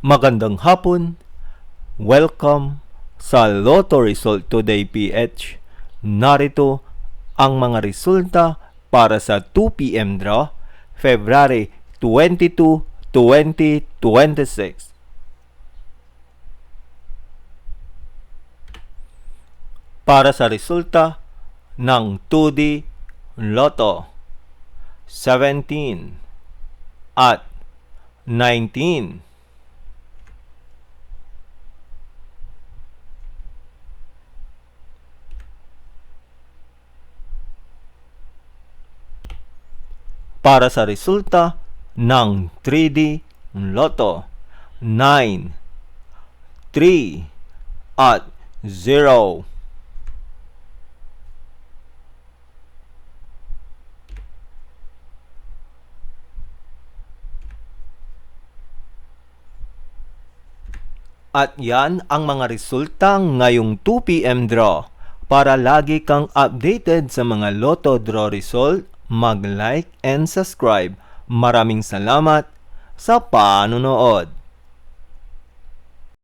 Magandang hapon. Welcome sa Lotto Result Today PH. Narito ang mga resulta para sa 2 p.m. draw, February 22, 2026. Para sa resulta ng 2D Lotto, 17 at 19. Para sa resulta ng 3D Lotto, 9, 3 at 0. At yan ang mga resulta ngayong 2 p.m. draw. Para lagi kang updated sa mga Lotto draw result, mag-like and subscribe. Maraming salamat sa panonood.